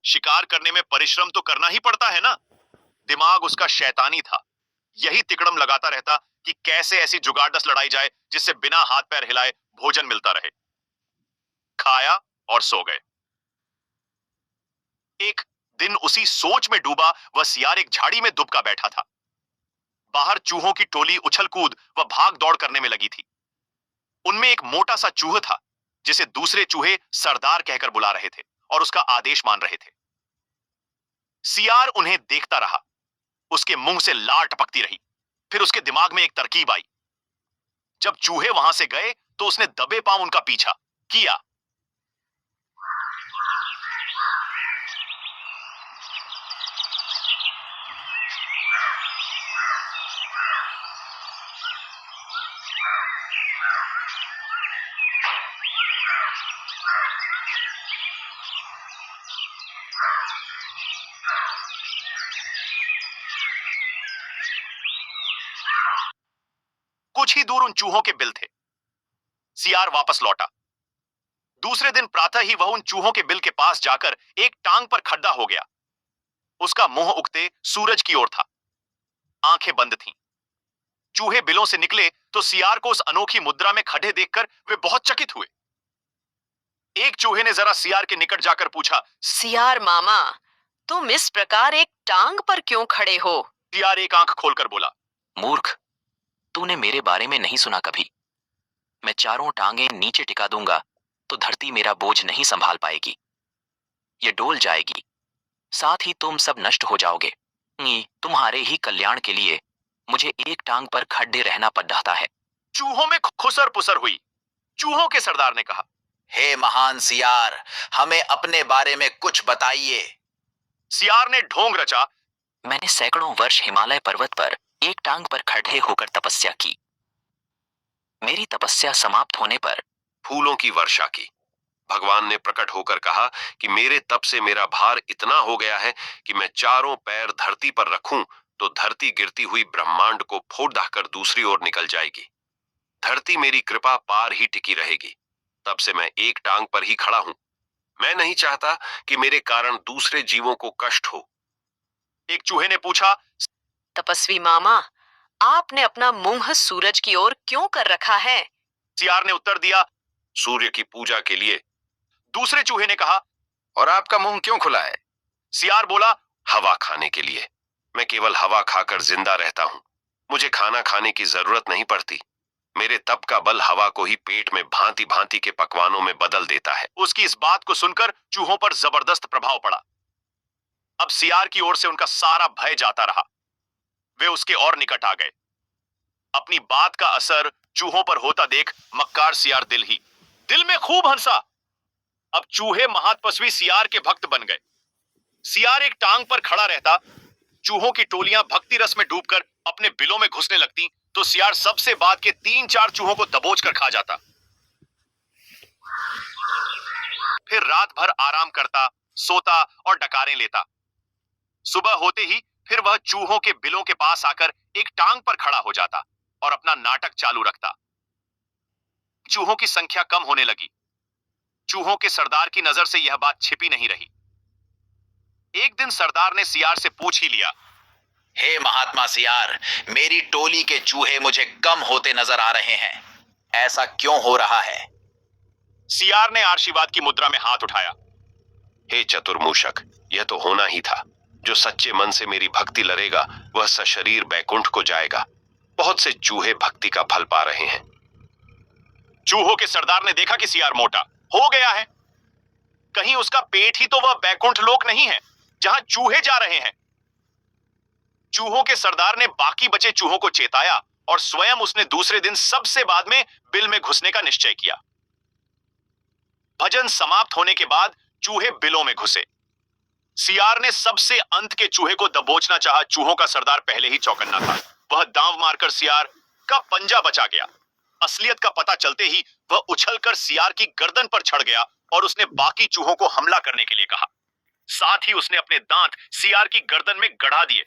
शिकार करने में परिश्रम तो करना ही पड़ता है ना। दिमाग उसका शैतानी था। यही तिकड़म लगाता रहता कि कैसे ऐसी जुगाड़स लड़ाई जाए जिससे बिना हाथ पैर हिलाए भोजन मिलता रहे। खाया और सो गए। एक दिन उसी सोच में डूबा वह सियार एक झाड़ी में दुबका बैठा था। बाहर चूहों की टोली उछल कूद व भाग दौड़ करने में लगी थी। उनमें एक मोटा सा चूहा था जिसे दूसरे चूहे सरदार कहकर बुला रहे थे और उसका आदेश मान रहे थे। सियार उन्हें देखता रहा। उसके मुंह से लार टपकती रही। फिर उसके दिमाग में एक तरकीब आई। जब चूहे वहां से गए तो उसने दबे पांव उनका पीछा किया। कुछ ही दूर उन चूहों के बिल थे। सियार वापस लौटा। दूसरे दिन प्रातः ही वह उन चूहों के बिल के पास जाकर एक टांग पर खड्डा हो गया। उसका मुंह उगते सूरज की ओर था। आंखें बंद थीं। चूहे बिलों से निकले तो सियार को उस अनोखी मुद्रा में खड़े देखकर वे बहुत चकित हुए। एक चूहे ने जरा सियार के निकट जाकर पूछा, सियार मामा, तुम इस प्रकार एक टांग पर क्यों खड़े हो? सियार एक आंख खोलकर बोला, मूर्ख, तूने मेरे बारे में नहीं सुना कभी। मैं चारों टांगें नीचे टिका दूंगा तो धरती मेरा बोझ नहीं संभाल पाएगी। ये डोल जाएगी, साथ ही तुम सब नष्ट हो जाओगे। तुम्हारे ही कल्याण के लिए मुझे एक टांग पर खड़े रहना पड़ रहा है। चूहों में खुसर पुसर हुई। चूहों के सरदार ने कहा, हे महान सियार, हमें अपने बारे में कुछ बताइए। सियार ने ढोंग रचा, मैंने सैकड़ों वर्ष हिमालय पर्वत पर एक टांग पर खड़े होकर तपस्या की। मेरी तपस्या समाप्त होने पर फूलों की वर्षा की। भगवान ने प्रकट होकर कहा कि मेरे तप से मेरा भार इतना हो गया है कि मैं चारों पैर धरती पर रखूं तो धरती गिरती हुई ब्रह्मांड को फोड़ दाकर दूसरी ओर निकल जाएगी। धरती मेरी कृपा पार ही टिकी रहेगी। तब से मैं एक टांग पर ही खड़ा हूं। मैं नहीं चाहता कि मेरे कारण दूसरे जीवों को कष्ट हो। एक चूहे ने पूछा, तपस्वी मामा, आपने अपना मुंह सूरज की ओर क्यों कर रखा है? सियार ने उत्तर दिया, सूर्य की पूजा के लिए। दूसरे चूहे ने कहा, और आपका मुंह क्यों खुला है? सियार बोला, हवा खाने के लिए। मैं केवल हवा खाकर जिंदा रहता हूं। मुझे खाना खाने की जरूरत नहीं पड़ती। मेरे तप का बल हवा को ही पेट में भांति भांति के पकवानों में बदल देता है। उसकी इस बात को सुनकर चूहों पर जबरदस्त प्रभाव पड़ा। अब सियार की ओर से उनका सारा भय जाता रहा। वे उसके और निकट आ गए। अपनी बात का असर चूहों पर होता देख मक्कार सियार दिल में खूब हंसा। अब चूहे महातपस्वी सियार के भक्त बन गए। सियार एक टांग पर खड़ा रहता। चूहों की टोलियां भक्ति रस में डूबकर अपने बिलों में घुसने लगती तो सियार सबसे बाद के 3-4 चूहों को दबोच कर खा जाता। फिर रात भर आराम करता, सोता और डकारें लेता। सुबह होते ही फिर वह चूहों के बिलों के पास आकर एक टांग पर खड़ा हो जाता और अपना नाटक चालू रखता। चूहों की संख्या कम होने लगी। चूहों के सरदार की नजर से यह बात छिपी नहीं रही। एक दिन सरदार ने सियार से पूछ ही लिया, हे महात्मा सियार, मेरी टोली के चूहे मुझे कम होते नजर आ रहे हैं। ऐसा क्यों हो रहा है? सियार ने आशीर्वाद की मुद्रा में हाथ उठाया। हे चतुर्मूषक, यह तो होना ही था। जो सच्चे मन से मेरी भक्ति लरेगा वह सशरीर बैकुंठ को जाएगा। बहुत से चूहे भक्ति का फल पा रहे हैं। चूहों के सरदार ने देखा कि सियार मोटा हो गया है। कहीं उसका पेट ही तो वह बैकुंठ लोक नहीं है जहां चूहे जा रहे हैं। चूहों के सरदार ने बाकी बचे चूहों को चेताया और स्वयं उसने दूसरे दिन सबसे बाद में बिल में घुसने का निश्चय किया। भजन समाप्त होने के बाद चूहे बिलों में घुसे। सियार ने सबसे अंत के चूहे को दबोचना चाहा। चूहों का सरदार पहले ही चौकन्ना था। वह दांव मारकर सियार का पंजा बचा गया। असलियत का पता चलते ही वह उछलकर सियार की गर्दन पर चढ़ गया और उसने बाकी चूहों को हमला करने के लिए कहा। साथ ही उसने अपने दांत सियार की गर्दन में गड़ा दिए।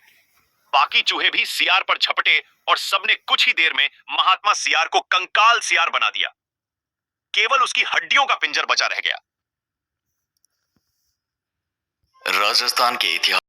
बाकी चूहे भी सियार पर झपटे और सबने कुछ ही देर में महात्मा सियार को कंकाल सियार बना दिया। केवल उसकी हड्डियों का पिंजर बचा रह गया। राजस्थान के इतिहास